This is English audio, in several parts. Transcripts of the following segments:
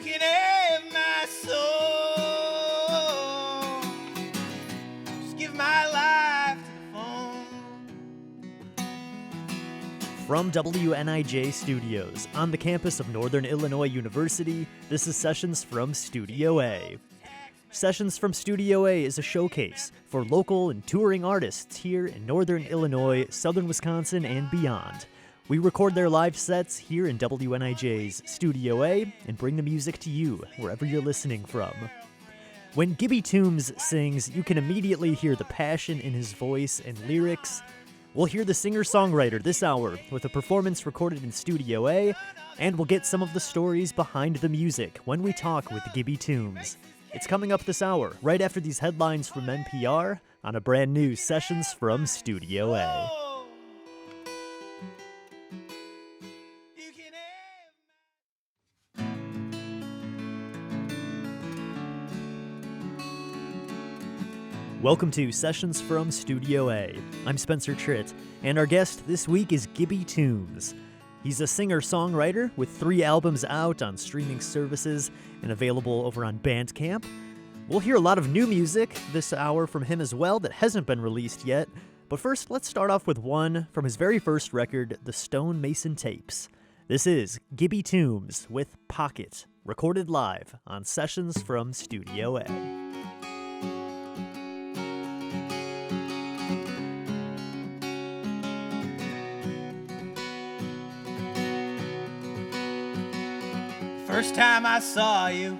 can have my soul. Just give my life to the phone. From WNIJ Studios, on the campus of Northern Illinois University, this is Sessions from Studio A. Sessions from Studio A is a showcase for local and touring artists here in Northern Illinois, Southern Wisconsin, and beyond. We record their live sets here in WNIJ's Studio A and bring the music to you wherever you're listening from. When Gibby Toombs sings, you can immediately hear the passion in his voice and lyrics. We'll hear the singer-songwriter this hour with a performance recorded in Studio A, and we'll get some of the stories behind the music when we talk with Gibby Toombs. It's coming up this hour, right after these headlines from NPR, on a brand new Sessions from Studio A. Welcome to Sessions from Studio A. I'm Spencer Tritt, and our guest this week is Gibby Toombs. He's a singer-songwriter with 3 albums out on streaming services and available over on Bandcamp. We'll hear a lot of new music this hour from him as well that hasn't been released yet. But first, let's start off with one from his very first record, The Stone Mason Tapes. This is Gibby Toombs with Pocket, recorded live on Sessions from Studio A. First time I saw you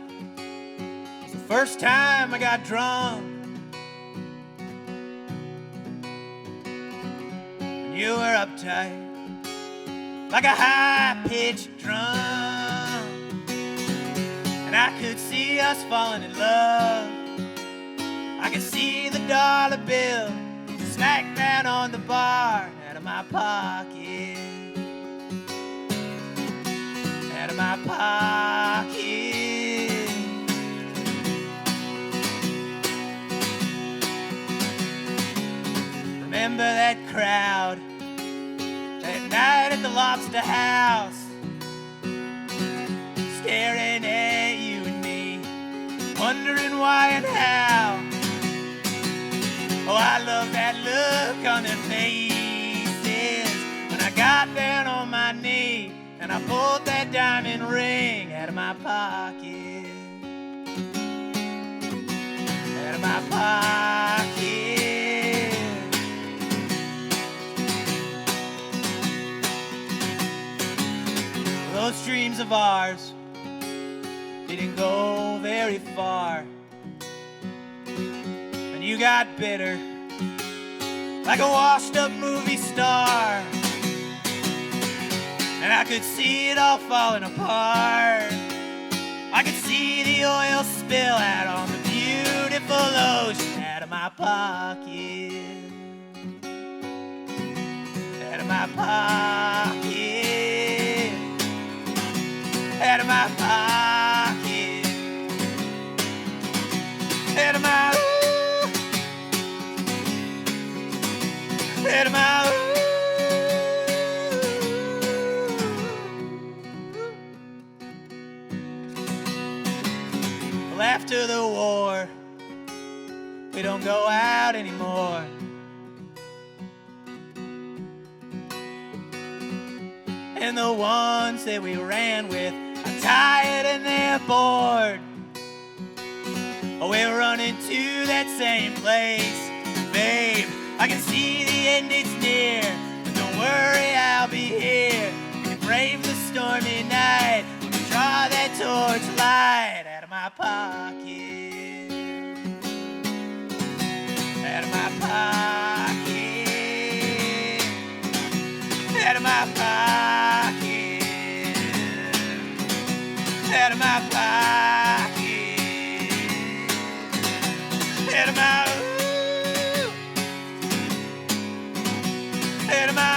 was the first time I got drunk. And you were uptight like a high-pitched drum. And I could see us falling in love. I could see the dollar bill smack down on the bar out of my pocket. Out of my pocket. Remember that crowd that night at the Lobster House, staring at you and me, wondering why and how. Oh, I love that look on their faces when I got down on my knee and I pulled that diamond ring out of my pocket. Out of my pocket. Those dreams of ours didn't go very far. And you got bitter like a washed up movie star. And I could see it all falling apart. I could see the oil spill out on the beautiful ocean. Out of my pocket. Out of my pocket. Out of my pocket. Out of my out of my After the war, we don't go out anymore. And the ones that we ran with are tired and they're bored. Oh, we're running to that same place. Babe, I can see the end, it's near. But don't worry, I'll be here. We can brave the stormy night. We can draw that torch light. Out of my pocket. Out of my pocket. Out of my pocket. Out of my pocket. Out of my out of my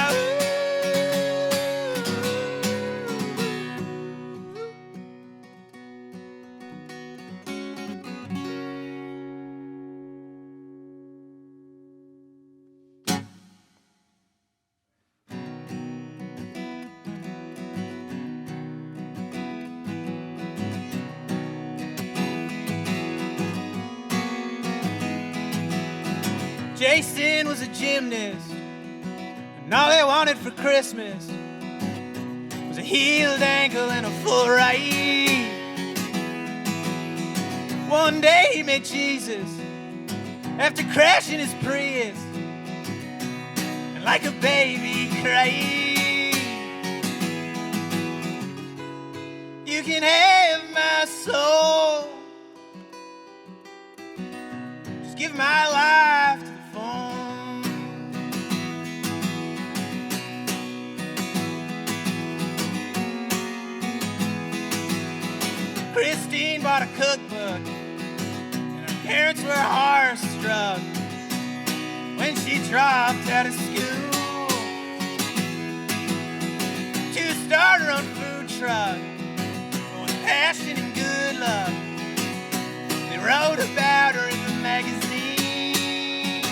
Jason was a gymnast, and all they wanted for Christmas was a healed ankle and a full right. One day he met Jesus after crashing his Prius, and like a baby cried. You can have my soul, just give my life to the phone. Christine bought a cookbook, and her parents were horror-struck when she dropped out of school to start her own food truck. With passion and good luck, they wrote about her in the magazine.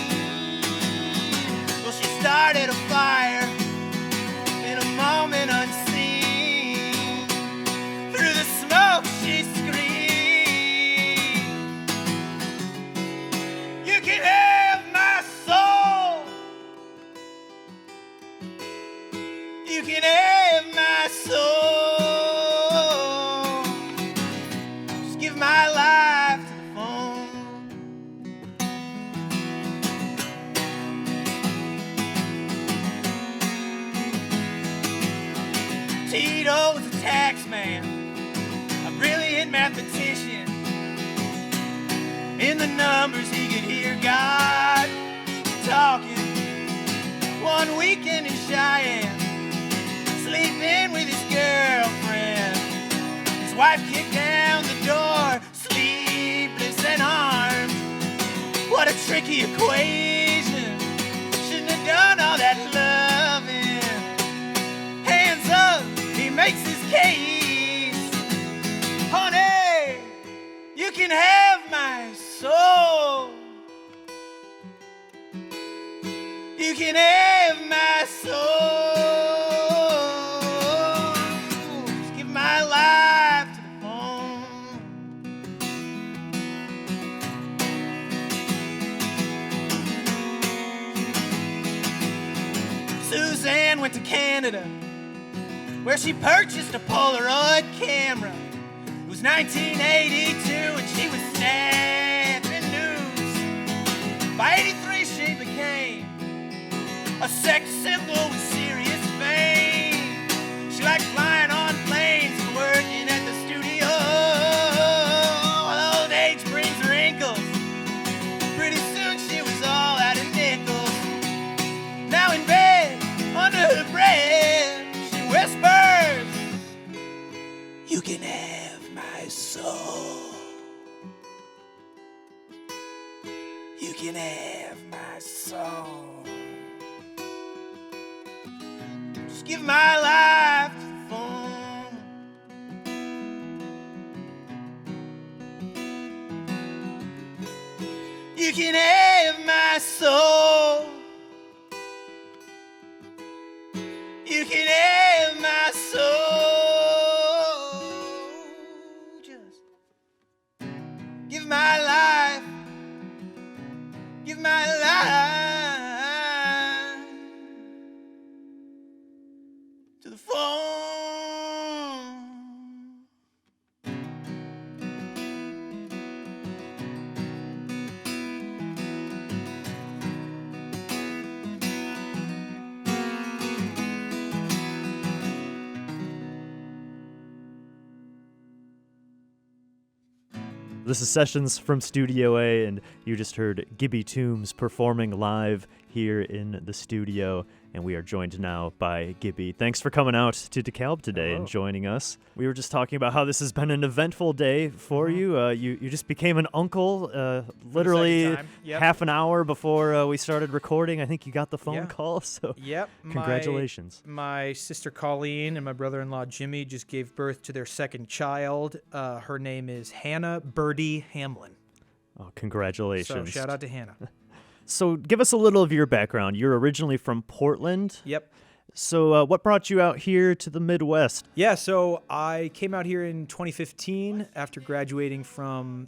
Well, she started a fire in a moment unseen. Through the smoke she screamed, you can have my soul, you can have my soul. My life to the phone. Tito was a tax man, a brilliant mathematician. In the numbers he could hear God talking. One weekend in Cheyenne, sleeping with his girlfriend. His wife kicked down the door, sleepless and armed. What a tricky equation. Shouldn't have done all that loving. Hands up, he makes his case. Honey, you can have my soul. You can have my soul. Just give my life to the phone. Suzanne went to Canada, where she purchased a Polaroid camera. It was 1982 and she was snapping news. By 83 she became a sex symbol with serious fame. She liked flying on planes and working at the studio. Well, old age brings wrinkles. Pretty soon she was all out of nickels. Now in bed, under her breath, she whispers, you can have my soul. You can have my soul. Just give my life to the phone. You can have my soul. You can have my soul. Just give my life. Give my life to the phone. This is Sessions from Studio A, and you just heard Gibby Toombs performing live here in the studio, and we are joined now by Gibby. Thanks for coming out to DeKalb today and joining us. We were just talking about how this has been an eventful day for you. You just became an uncle literally half an hour before we started recording. I think you got the phone call, so congratulations. My sister Colleen and my brother-in-law Jimmy just gave birth to their second child. Her name is Hannah Birdie Hamlin. Oh, congratulations. So shout out to Hannah. So give us a little of your background. You're originally from Portland. Yep. So what brought you out here to the Midwest? Yeah, so I came out here in 2015 after graduating from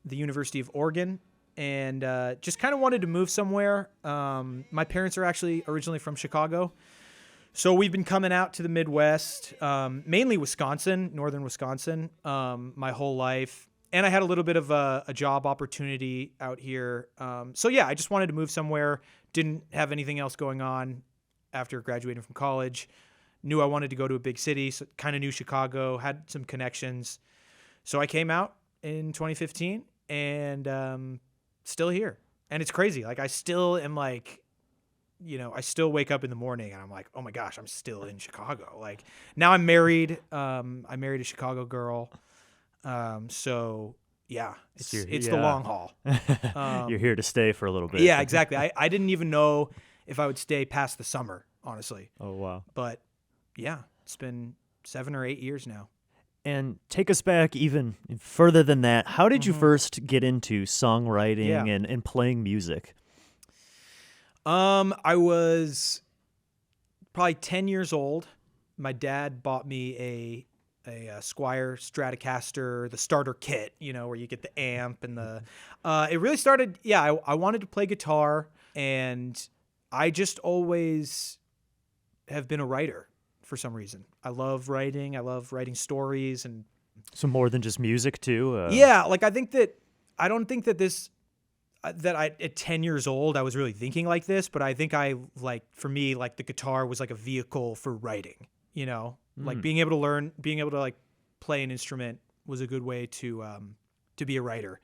the University of Oregon. and just kind of wanted to move somewhere. My parents are actually originally from Chicago, so we've been coming out to the Midwest, mainly Wisconsin, northern Wisconsin, my whole life. And I had a little bit of a job opportunity out here. So yeah, I just wanted to move somewhere. Didn't have anything else going on after graduating from college. Knew I wanted to go to a big city, so kind of knew Chicago, had some connections. So I came out in 2015 and still here. And it's crazy. Like I still am like, I still wake up in the morning and I'm like, oh my gosh, I'm still in Chicago. Like now I'm married. I married a Chicago girl. So yeah, it's the long haul. You're here to stay for a little bit. Yeah, exactly. I didn't even know if I would stay past the summer, honestly. Oh, wow. But yeah, it's been 7 or 8 years now. And take us back even further than that. How did you first get into songwriting and playing music? I was probably 10 years old. My dad bought me a Squier Stratocaster, the starter kit, where you get the amp and the, it really started. Yeah. I wanted to play guitar, and I just always have been a writer for some reason. I love writing. I love writing stories. And so more than just music too. Yeah. Like I don't think that this, that I, at 10 years old, I was really thinking like this, but I think for me, like the guitar was like a vehicle for writing, like being able to like play an instrument was a good way to be a writer.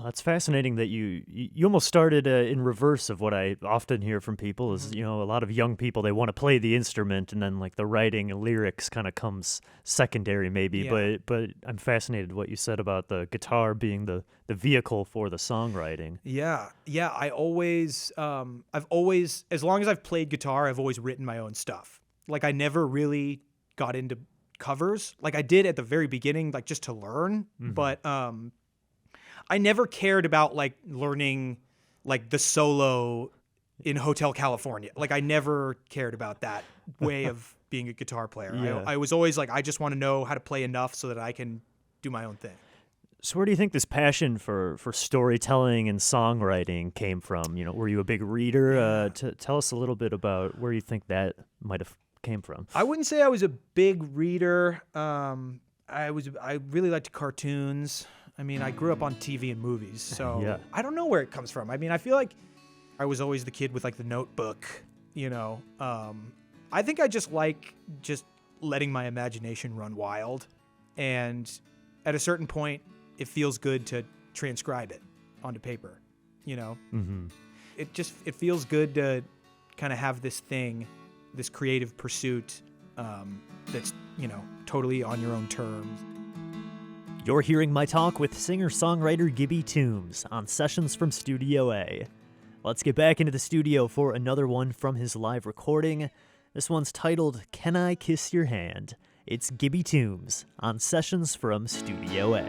It's fascinating that you almost started in reverse of what I often hear from people is, a lot of young people, they want to play the instrument and then like the writing and lyrics kind of comes secondary maybe. Yeah. But I'm fascinated what you said about the guitar being the vehicle for the songwriting. Yeah. Yeah. I've always, as long as I've played guitar, I've always written my own stuff. Like I never really got into covers. Like I did at the very beginning, like just to learn, but, I never cared about like learning like the solo in Hotel California. Like I never cared about that way of being a guitar player. Yeah. I was always like, I just want to know how to play enough so that I can do my own thing. So where do you think this passion for storytelling and songwriting came from? Were you a big reader? Tell us a little bit about where you think that might have came from. I wouldn't say I was a big reader. I really liked cartoons. I mean, I grew up on TV and movies, so Yeah. I don't know where it comes from. I mean, I feel like I was always the kid with like the notebook, I think I just like just letting my imagination run wild, and at a certain point, it feels good to transcribe it onto paper, It feels good to kind of have this thing, this creative pursuit that's, totally on your own terms. You're hearing my talk with singer-songwriter Gibby Toombs on Sessions from Studio A. Let's get back into the studio for another one from his live recording. This one's titled, Can I Kiss Your Hand? It's Gibby Toombs on Sessions from Studio A.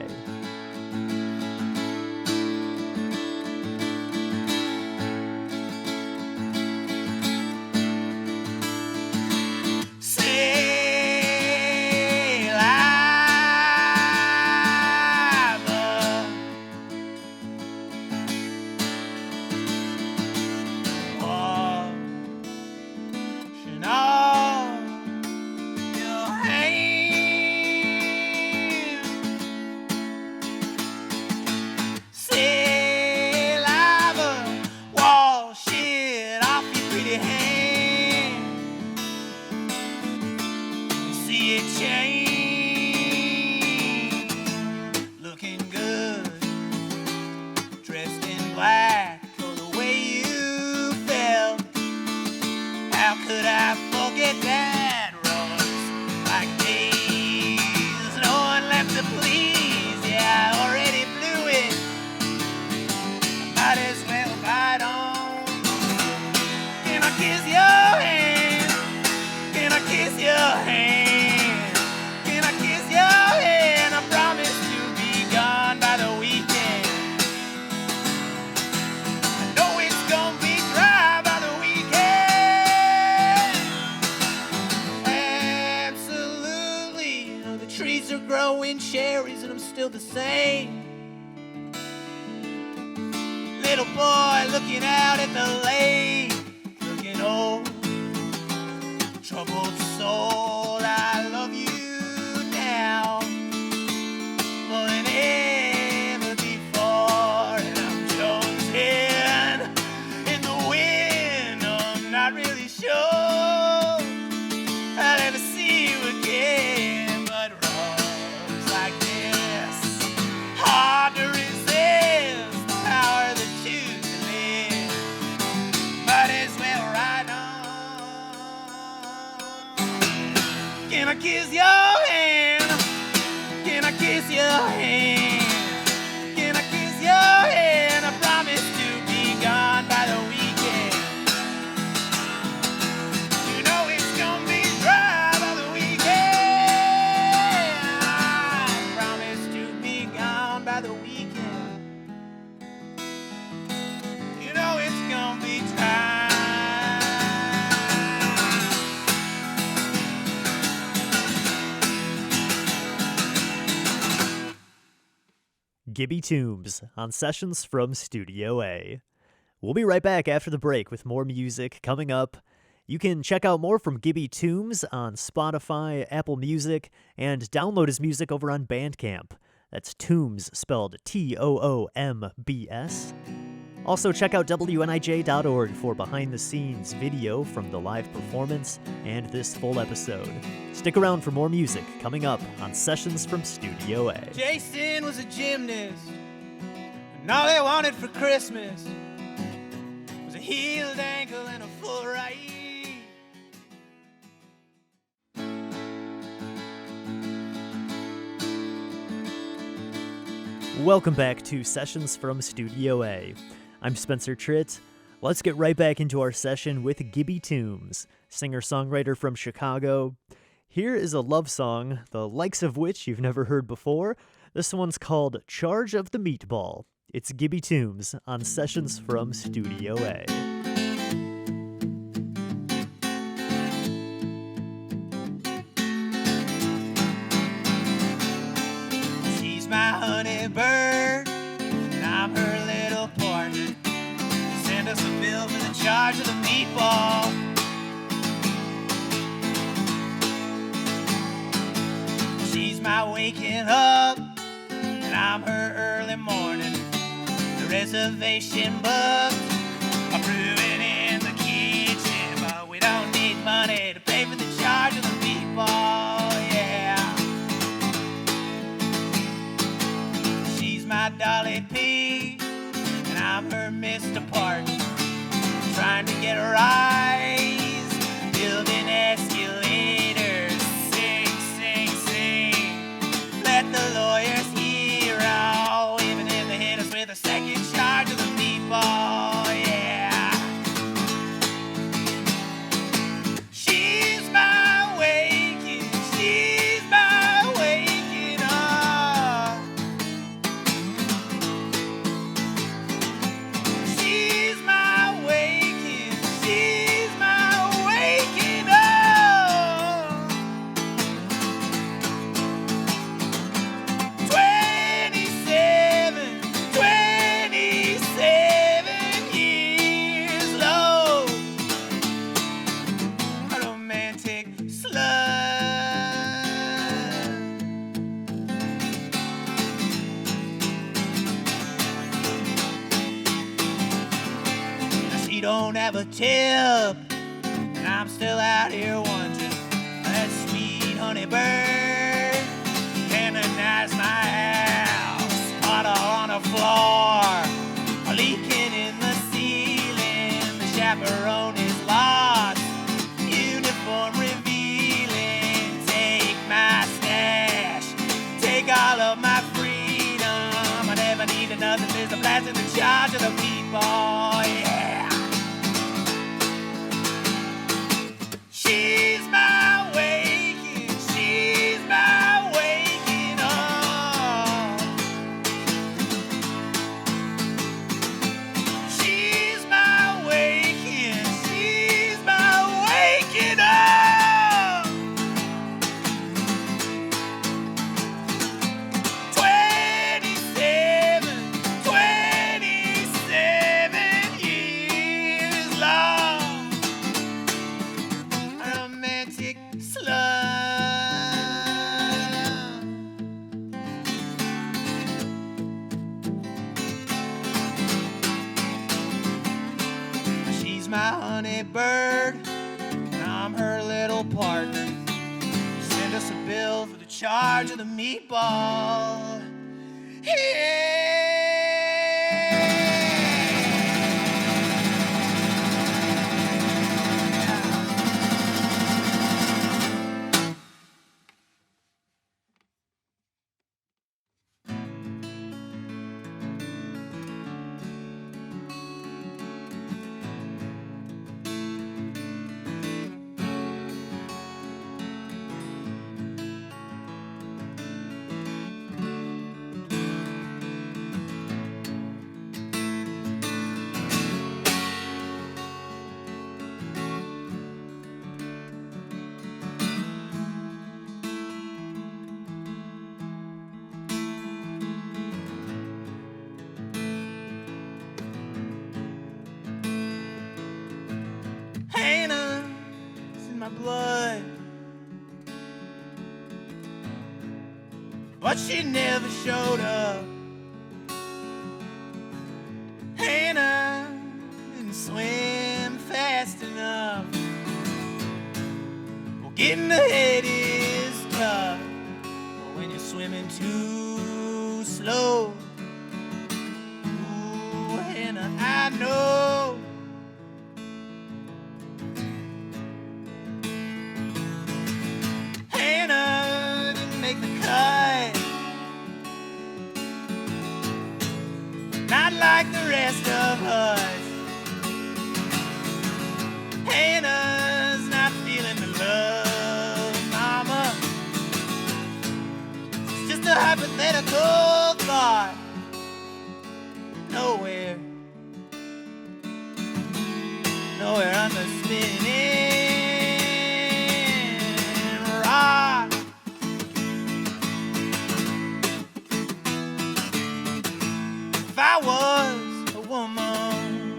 Cherries and I'm still the same. little boy looking out at the lake, looking old, troubled soul, I love you now more than ever before, and I'm chosen in the wind. I'm not really sure I'll ever see you again, but roads like this, hard to resist the power that choose to live. Might as well ride on. Can I kiss your hand? Can I kiss your hand? Can I kiss your hand? I promise to be gone by the weekend. You know it's gonna be dry by the weekend. I promise to be gone by the weekend. You know it's gonna be dry. Gibby Toombs on Sessions from Studio A. We'll be right back after the break with more music coming up. You can check out more from Gibby Toombs on Spotify, Apple Music, and download his music over on Bandcamp. That's Toombs, spelled Toombs. Also, check out WNIJ.org for behind-the-scenes video from the live performance and this full episode. Stick around for more music coming up on Sessions from Studio A. Jason was a gymnast, and all they wanted for Christmas was a healed ankle and a full right. Welcome back to Sessions from Studio A. I'm Spencer Tritt. Let's get right back into our session with Gibby Toombs, singer-songwriter from Chicago. Here is a love song, the likes of which you've never heard before. This one's called Charge of the Meatball. It's Gibby Toombs on Sessions from Studio A. She's my honey bird, and I'm her little partner. Send us a bill for the charge of the meatball. She's my waking up, and I'm her early morning. The reservation booked, approving in the kitchen, but we don't need money to pay for the charge of the meatball, yeah. She's my Dolly P, and I'm her Mr. Park, trying to get a rise, building escalators. Let the lawyers hear all, even if they hit us with a second charge of the meatball, yeah. She's my waking, she's my waking up. She's my waking, she's my waking up. 27 years low, a romantic slut. She don't have a tip, and I'm still out here wondering, that sweet honey bird canonized my house, puddle on the floor, a leaking in the ceiling, the chaperone is lost, uniform revealing, take my stash, take all of my freedom, I never need another, there's a blast in the charge of the people, yeah. She's my waking, she's my waking up. She's my waking, she's my waking up. 27, 27 my honey bird, and I'm her little partner. Send us a bill for the charge of the meatball. Hannah, it's in my blood, but she never showed up. Hannah didn't swim fast enough. Well, getting ahead is tough, but when you're swimming too slow, ooh, Hannah, I know. Hannah didn't make the cut, not like the rest of us. Hannah's not feeling the love, mama. It's just a hypothetical thought. Nowhere on the spinning rock. If I was a woman,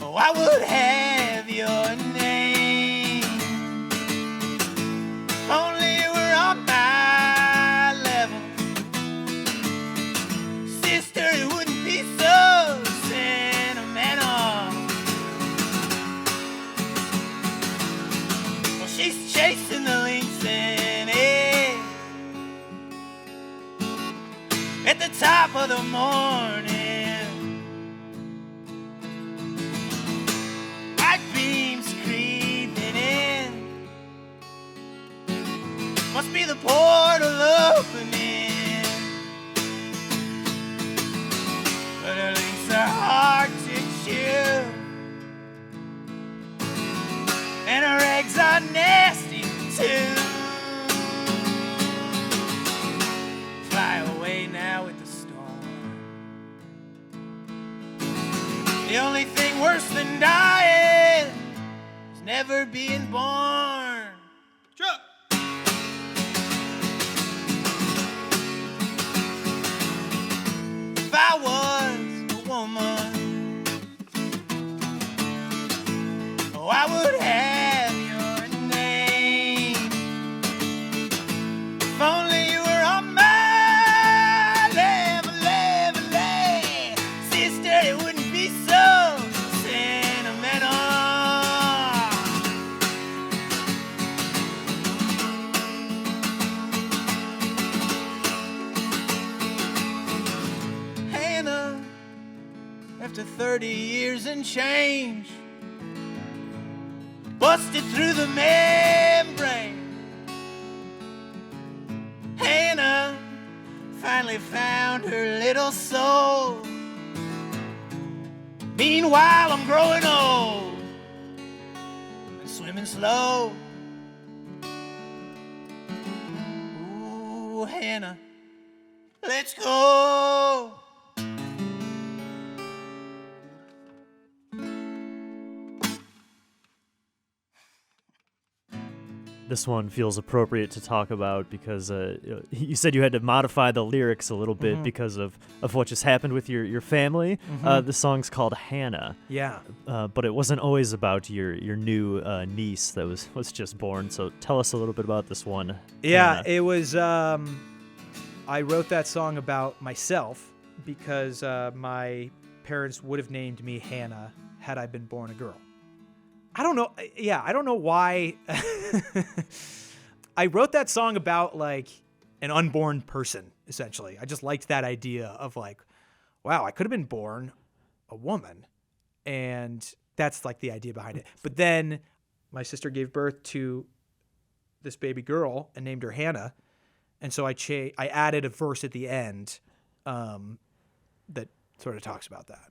oh, I would have your name. If only you were on my level, sister, it wouldn't be so sentimental. Well, she's chasing the lynx and egg at the top of the morning. White beams creeping in, must be the portal opening. But her links are hard to chew, and her eggs are nasty too. Fly away now with the storm. The only thing worse than dying is never being born. Chuck. If I was a woman, oh, I would have your name. If only you were on my level, sister, it wouldn't be so sentimental. Hannah, after 30 years and change, busted through the membrane. Hannah finally found her little soul. Meanwhile, I'm growing old and swimming slow. Ooh, Hannah, let's go. This one feels appropriate to talk about because you said you had to modify the lyrics a little bit because of what just happened with your family. The song's called Hannah. Yeah. But it wasn't always about your new niece that was just born. So tell us a little bit about this one. Yeah, Hannah. it was. I wrote that song about myself because my parents would have named me Hannah had I been born a girl. I don't know. Yeah, I don't know why. I wrote that song about like an unborn person, essentially. I just liked that idea of like, wow, I could have been born a woman. And that's like the idea behind it. But then my sister gave birth to this baby girl and named her Hannah. And so I added a verse at the end that sort of talks about that.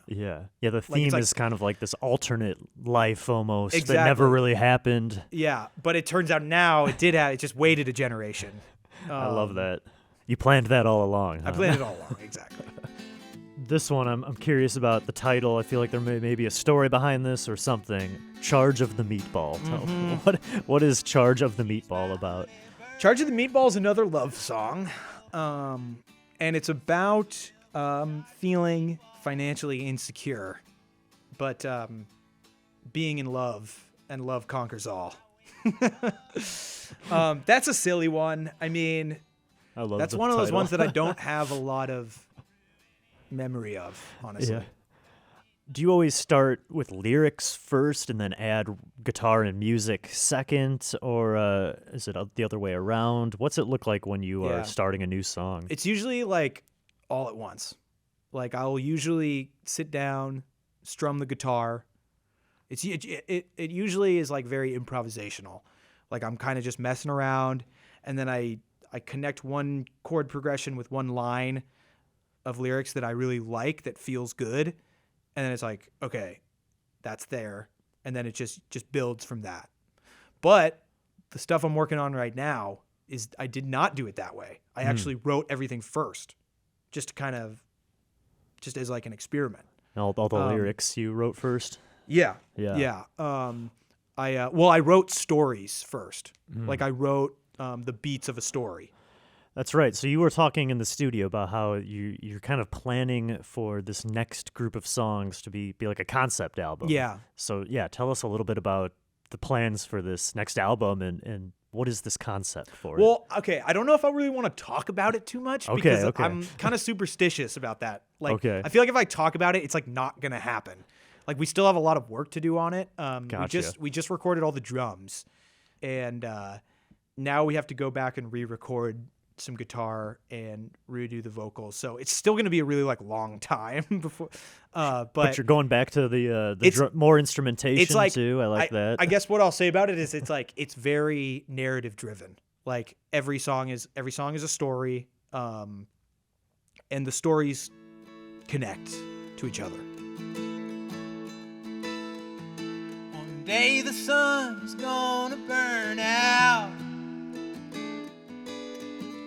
Yeah. The theme is kind of like this alternate life almost that Exactly. never really happened. Yeah, but it turns out now it did have. It just waited a generation. I love that. You planned that all along. Huh? I planned it all along, exactly. This one, I'm curious about the title. I feel like there may be a story behind this or something. Charge of the Meatball. What is Charge of the Meatball about? Charge of the Meatball is another love song, and it's about feeling financially insecure, but being in love, and love conquers all. That's a silly one. I mean, I love that's the one of those title. ones that I don't have a lot of memory of, honestly. Yeah. Do you always start with lyrics first and then add guitar and music second, or is it the other way around? What's it look like when you are starting a new song? It's usually like all at once. Like I'll usually sit down, strum the guitar. It usually is like very improvisational. Like I'm kind of just messing around, and then I connect one chord progression with one line of lyrics that I really like that feels good, and then it's like, okay, that's there, and then it just builds from that. But the stuff I'm working on right now is I did not do it that way. I actually wrote everything first, just as like an experiment. All the lyrics you wrote first? Yeah. I wrote stories first. Like I wrote the beats of a story. That's right. So you were talking in the studio about how you're kind of planning for this next group of songs to be like a concept album. Yeah. So tell us a little bit about the plans for this next album and what is this concept for it? Well, okay, I don't know if I really want to talk about it too much because I'm kind of superstitious about that. Like, I feel like if I talk about it, it's like not gonna happen. Like we still have a lot of work to do on it. Gotcha. We just recorded all the drums, and now we have to go back and re-record some guitar and redo the vocals. So it's still going to be a really like long time before. But you're going back to the more instrumentation like, too. I like that. I guess what I'll say about it is it's very narrative driven. Like every song is a story, and the stories connect to each other. One day the sun's gonna burn out.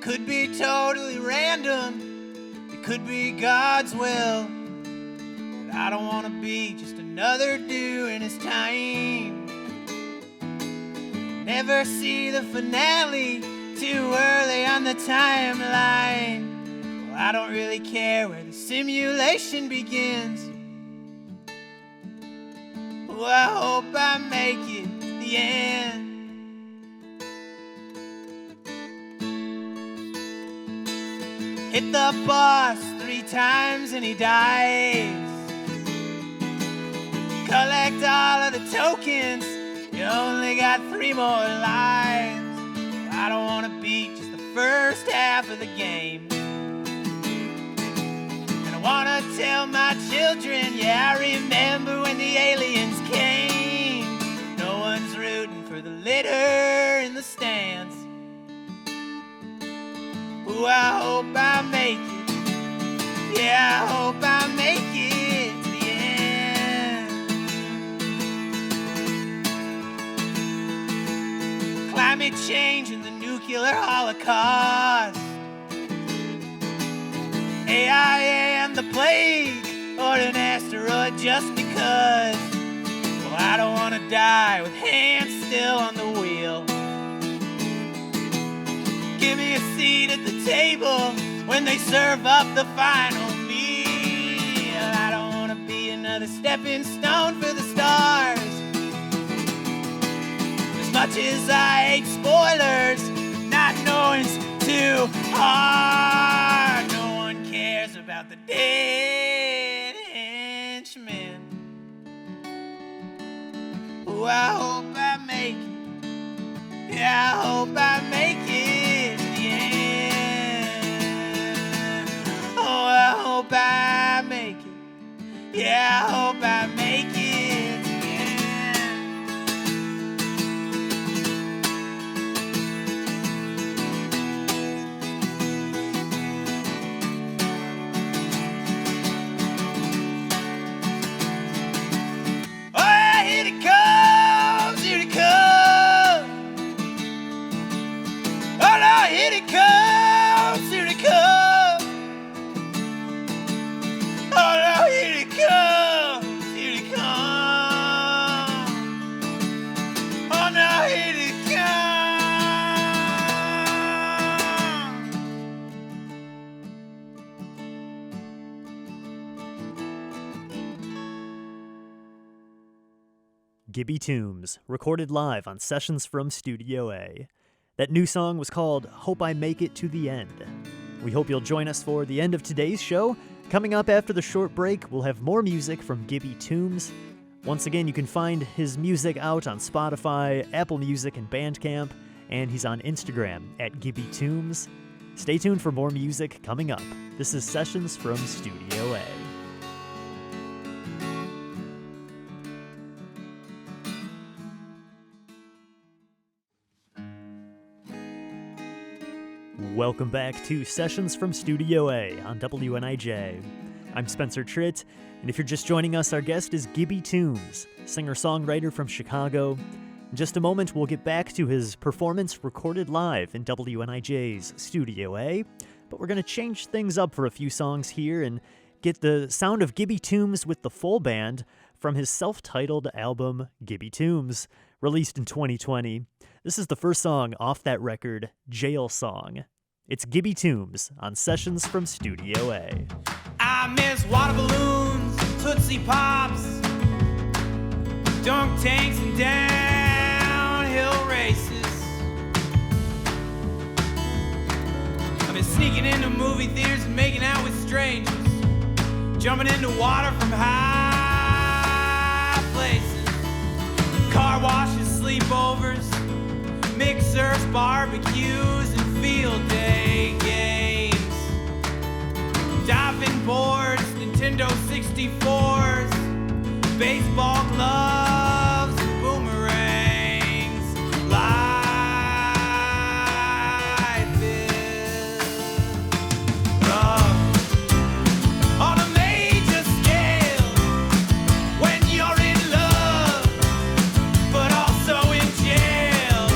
Could be totally random. It could be God's will. But I don't want to be just another dude in his time. Never see the finale too early on the timeline. Well, I don't really care where the simulation begins. Oh, I hope I make it to the end. Hit the boss 3 times and he dies. Collect all of the tokens, you only got 3 more lives. I don't want to beat just the first half of the game. And I want to tell my children, yeah, I remember when the aliens came. No one's rooting for the litter in the stands. Ooh, I hope I make it. Yeah, I hope I make it to the end. Climate change and the nuclear holocaust. AI and the plague, or an asteroid just because. Well, I don't want to die with hands still on the wheel. Give me a seat at the table when they serve up the final meal. I don't want to be another stepping stone for the stars. As much as I hate spoilers, not knowing's too hard. No one cares about the dead Gibby Toombs, recorded live on Sessions from Studio A. That new song was called Hope I Make It to the End. We hope you'll join us for the end of today's show. Coming up after the short break, we'll have more music from Gibby Toombs. Once again, you can find his music out on Spotify, Apple Music, and Bandcamp, and he's on Instagram at Gibby Toombs. Stay tuned for more music coming up. This is Sessions from Studio A. Welcome back to Sessions from Studio A on WNIJ. I'm Spencer Tritt, and if you're just joining us, our guest is Gibby Toombs, singer-songwriter from Chicago. In just a moment, we'll get back to his performance recorded live in WNIJ's Studio A, but we're going to change things up for a few songs here and get the sound of Gibby Toombs with the full band from his self-titled album, Gibby Toombs, released in 2020. This is the first song off that record, Jail Song. It's Gibby Toombs on Sessions from Studio A. I miss water balloons, Tootsie Pops, dunk tanks and downhill races. I miss sneaking into movie theaters and making out with strangers, jumping into water from high places, car washes, sleepovers, mixers, barbecues, and field day games. Diving boards, Nintendo 64s, baseball gloves, and boomerangs. Life is rough on a major scale when you're in love, but also in jail.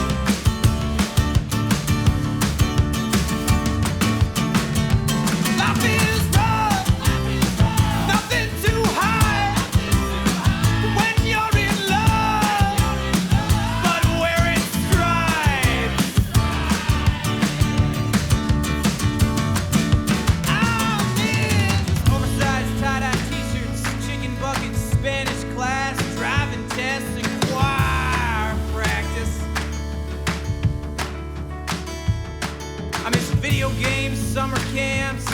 Life is rough, nothing too high when you're in love, but wearing stripes. I'm in oversized tie-dye t-shirts, chicken buckets, Spanish class, driving tests, and choir practice. I miss video games, summer camps,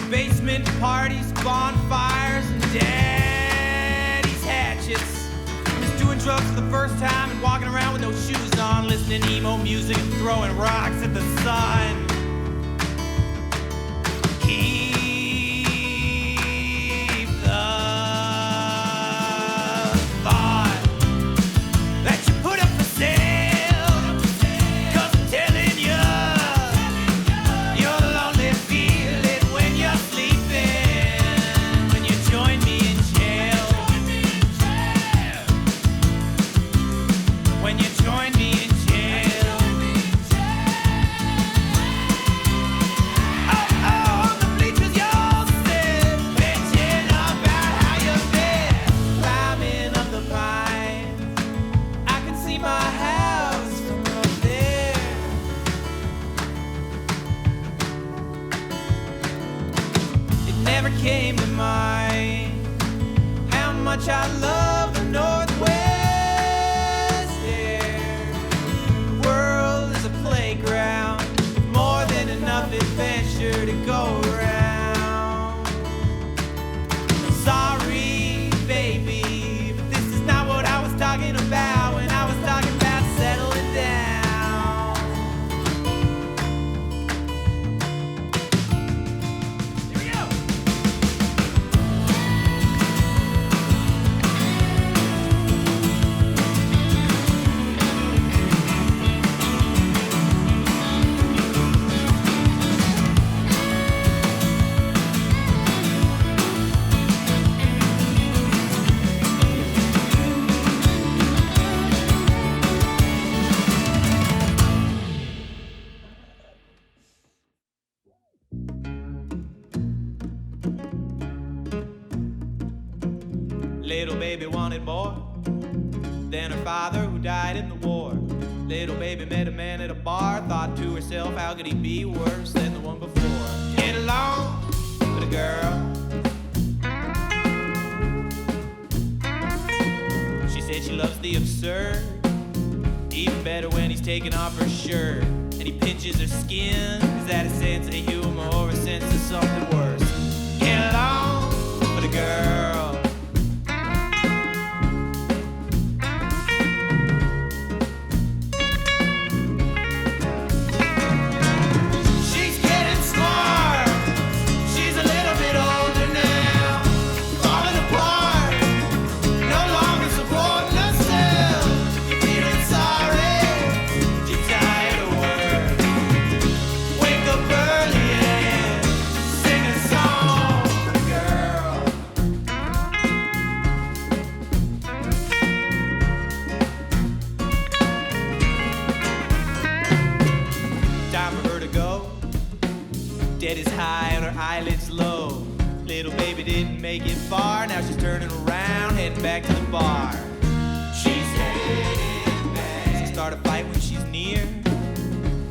basement parties, bonfires, and daddy's hatchets. I miss doing drugs for the first time and walking around with no shoes on, listening to emo music and throwing rocks at the sun. Keep the thought that you put up for sale, 'cause I'm telling you, you'll only feel it when you're sleeping, when you join me in jail, when you join me in jail. Oh, on the bleachers you'll sit, bitching about how you've been, climbing up the pine. I can see my house from up there. It never came to mind how much I love the Northwest air. The world is a playground with more than enough adventure to go around. Sorry, baby, but this is not what I was talking about when I was talking about settling down. Here we go. Little baby wanted more than her father who died in the war. Little baby met a man at a bar, thought to herself, how could he be worse than the one before? Get along with a girl. She said said she loves the absurd. Even better when he's taking off her shirt and he pinches her skin. Is that a sense of humor or a sense of something worse? Get along for the girl. Eyelids low. Little baby didn't make it far. Now she's turning around, heading back to the bar. She's heading back. So start a fight when she's near.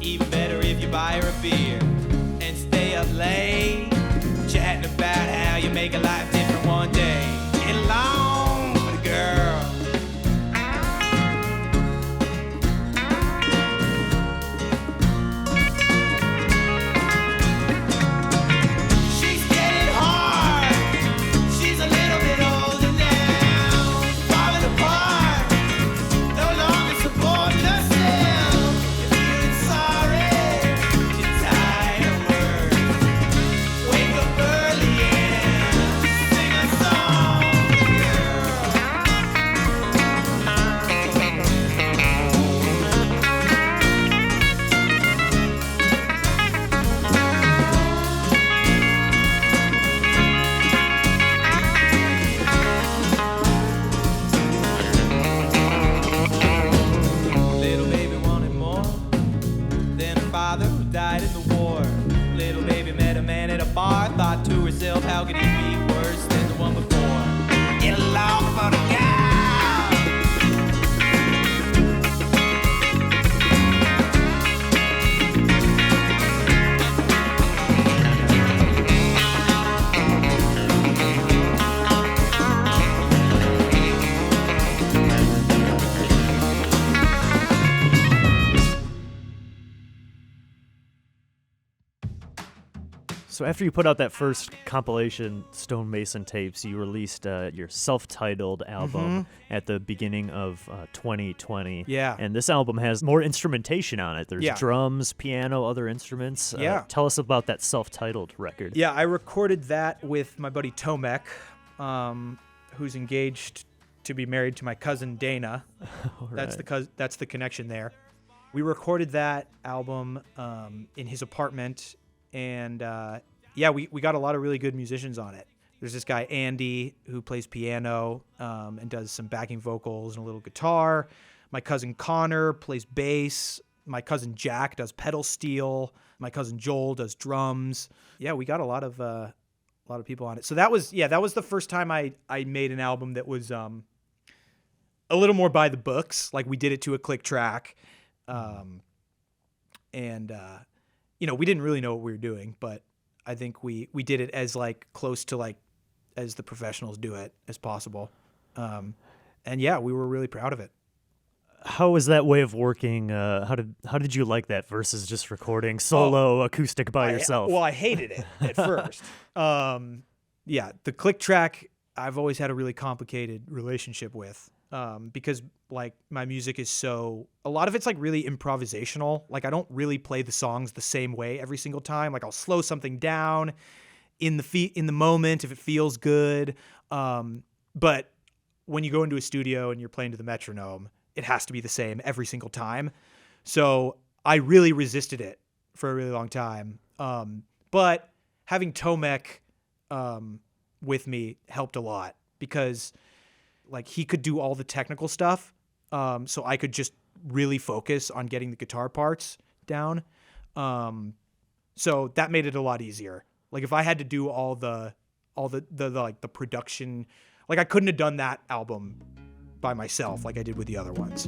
Even better if you buy her a beer and stay up late, chatting about how you make a life different one day. Get along with the girl. How could he be worse than the one before? Get along for the guy. So after you put out that first compilation, Stonemason Tapes, you released your self-titled album at the beginning of 2020. Yeah. And this album has more instrumentation on it. There's Yeah. drums, piano, other instruments. Yeah. Tell us about that self-titled record. Yeah, I recorded that with my buddy Tomek, who's engaged to be married to my cousin Dana. That's the connection there. We recorded that album in his apartment. And we got a lot of really good musicians on it. There's this guy, Andy, who plays piano and does some backing vocals and a little guitar. My cousin Connor plays bass. My cousin Jack does pedal steel. My cousin Joel does drums. Yeah, we got a lot of people on it. So that was the first time I made an album that was a little more by the books. Like, we did it to a click track. We didn't really know what we were doing, but I think we did it as close to as the professionals do it as possible. We were really proud of it. How was that way of working? How did you like that versus just recording solo acoustic by yourself? Well, I hated it at first. The click track I've always had a really complicated relationship with. Because my music is a lot of it's really improvisational. I don't really play the songs the same way every single time. I'll slow something down in the moment if it feels good. But when you go into a studio and you're playing to the metronome, it has to be the same every single time. So I really resisted it for a really long time. But having Tomek with me helped a lot because he could do all the technical stuff, so I could just really focus on getting the guitar parts down. So that made it a lot easier. If I had to do all the production, I couldn't have done that album by myself like I did with the other ones.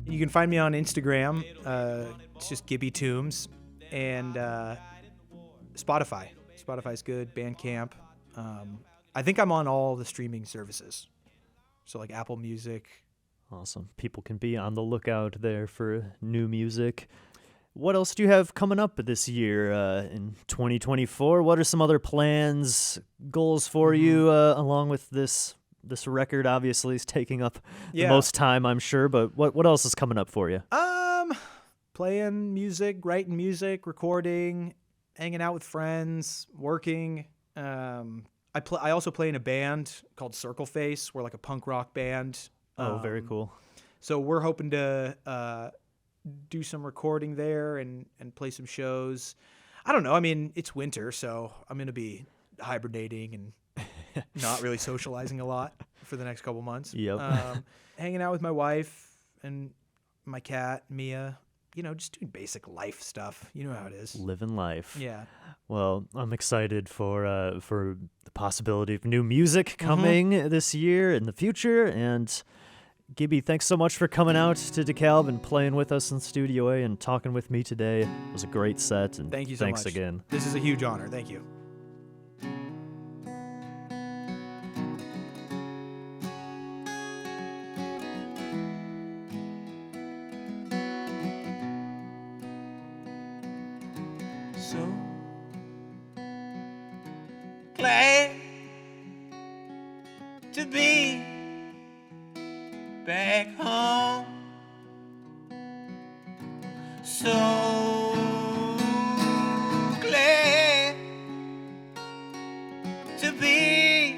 You can find me on Instagram. It's just Gibby Toombs, and Spotify. Spotify's good. Bandcamp. I think I'm on all the streaming services. So like Apple Music. Awesome. People can be on the lookout there for new music. What else do you have coming up this year in 2024? What are some other plans, goals for you along with this record? Obviously, is taking up the most time, I'm sure. But what else is coming up for you? Playing music, writing music, recording, hanging out with friends, working. I also play in a band called Circle Face. We're like a punk rock band. Oh, very cool. So we're hoping to do some recording there and play some shows. I don't know. I mean, it's winter, so I'm going to be hibernating and not really socializing a lot for the next couple months. Yep. Hanging out with my wife and my cat, Mia. Just doing basic life stuff. You know how it is. Living life. Yeah. Well, I'm excited for the possibility of new music coming this year in the future. And Gibby, thanks so much for coming out to DeKalb and playing with us in Studio A and talking with me today. It was a great set. And thank you so much. Thanks again. This is a huge honor. Thank you. So glad to be back home. So glad to be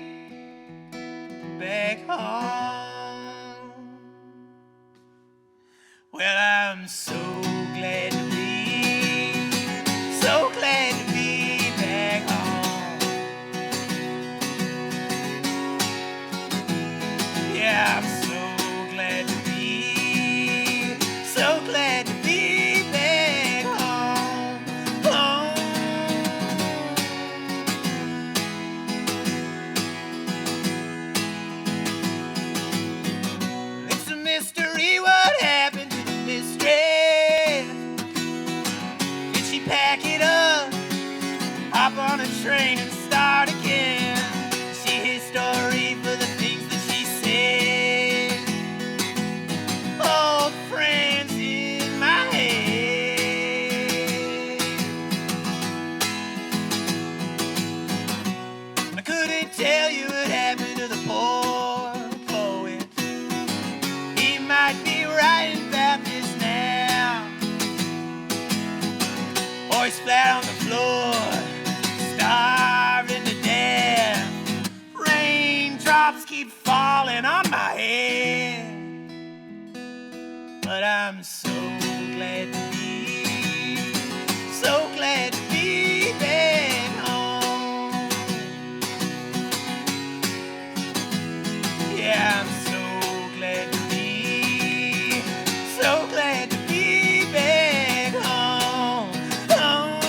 back home. Well, I'm so glad to be, so glad to be back home. Yeah, I'm so glad to be, so glad to be back home, home. It's a mystery what happened to the mistress. Did she pack it up, hop on a train and start again? Is she history for the things that she said? Old friends in my head. I couldn't tell you what happened to the poor poet. He might be writing about this now, or he's flat on the floor, starving to death. Raindrops keep falling on my head, but I'm so glad to be, so glad to be back home. Yeah, I'm so glad to be, so glad to be back home, home.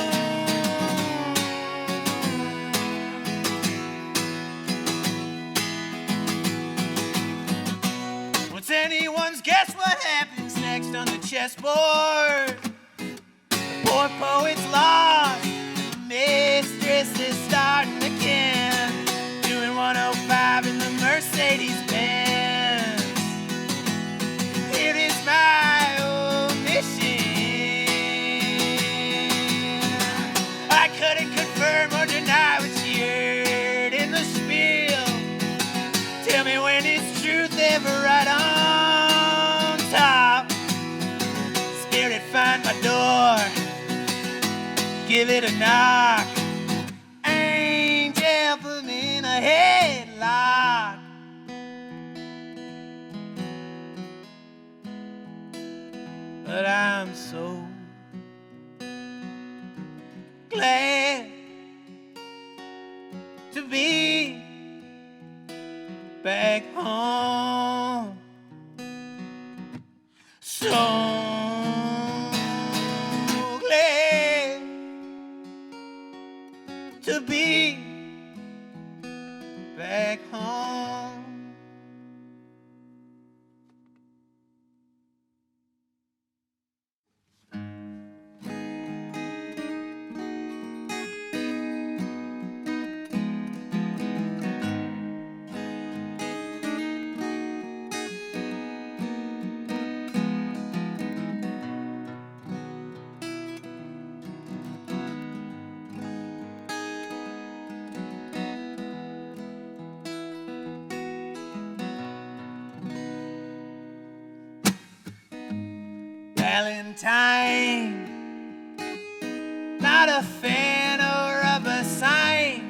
What's anyone's guess what happens next on the chessboard? The poor poet's lost, the mistress is starting again, doing 105 in the Mercedes-Benz. Here is my omission. I couldn't confirm or deny what she heard in the spiel. Tell me, when is truth ever right on top? Spirit, find my door, give it a knock. Angel, put me in a headlock. But I'm so glad to be back home. So glad to be back home. Valentine, not a fan of rubber signs.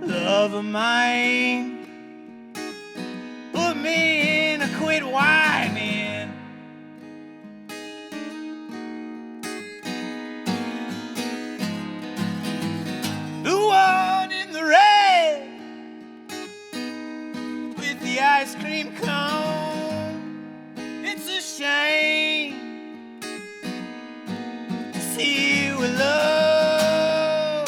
Love of mine, put me in a quit whining. The one in the red with the ice cream cone. It's a shame to see you alone.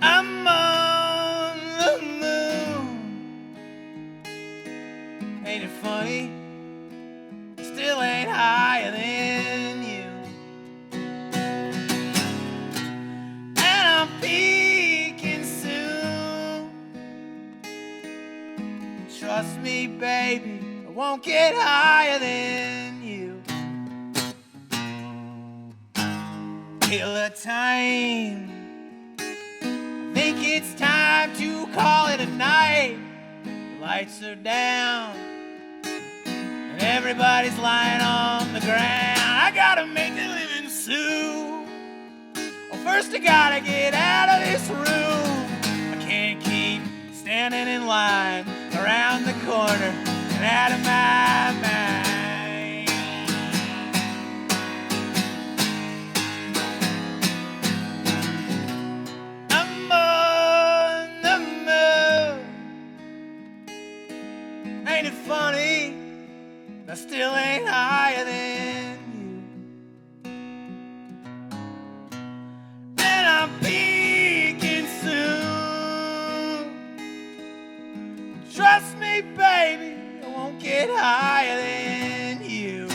I'm on the moon. Ain't it funny? Still ain't higher than you. And I'm peaking soon. Trust me, baby, I won't get higher than you. Killer time. I think it's time to call it a night. The lights are down. Everybody's lying on the ground. I gotta make a living soon. Well, first I gotta get out of this room. I can't keep standing in line around the corner and out of my mind. I'm on the moon. Ain't it funny? I still ain't higher than you. And I'm peaking soon. Trust me, baby, I won't get higher than you.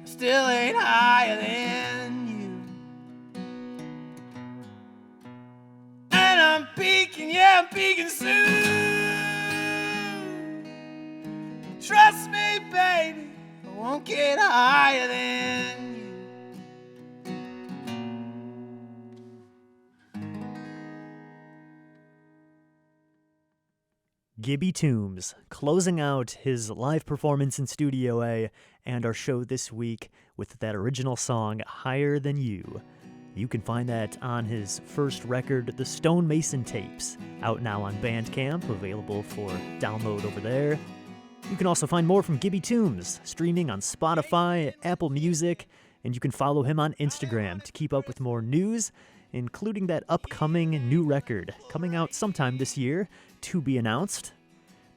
Still ain't higher than you. And I'm peaking, yeah, I'm peaking soon. Trust me, baby, I won't get higher than you. Gibby Toombs, closing out his live performance in Studio A and our show this week with that original song, Higher Than You. You can find that on his first record, The Stone Mason Tapes, out now on Bandcamp, available for download over there. You can also find more from Gibby Toombs, streaming on Spotify, Apple Music, and you can follow him on Instagram to keep up with more news, including that upcoming new record coming out sometime this year, to be announced.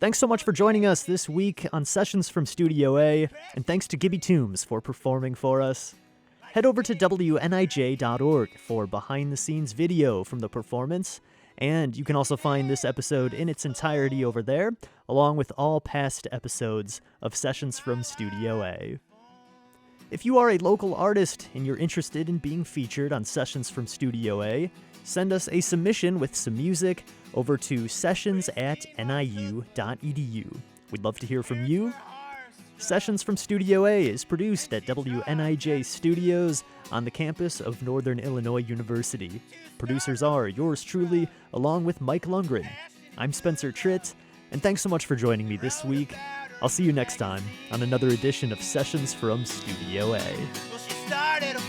Thanks so much for joining us this week on Sessions from Studio A, and thanks to Gibby Toombs for performing for us. Head over to WNIJ.org for behind-the-scenes video from the performance, and you can also find this episode in its entirety over there, along with all past episodes of Sessions from Studio A. If you are a local artist and you're interested in being featured on Sessions from Studio A, send us a submission with some music over to sessions@niu.edu. We'd love to hear from you. Sessions from Studio A is produced at WNIJ Studios on the campus of Northern Illinois University. Producers are yours truly, along with Mike Lundgren. I'm Spencer Tritt, and thanks so much for joining me this week. I'll see you next time on another edition of Sessions from Studio A. Well, she started a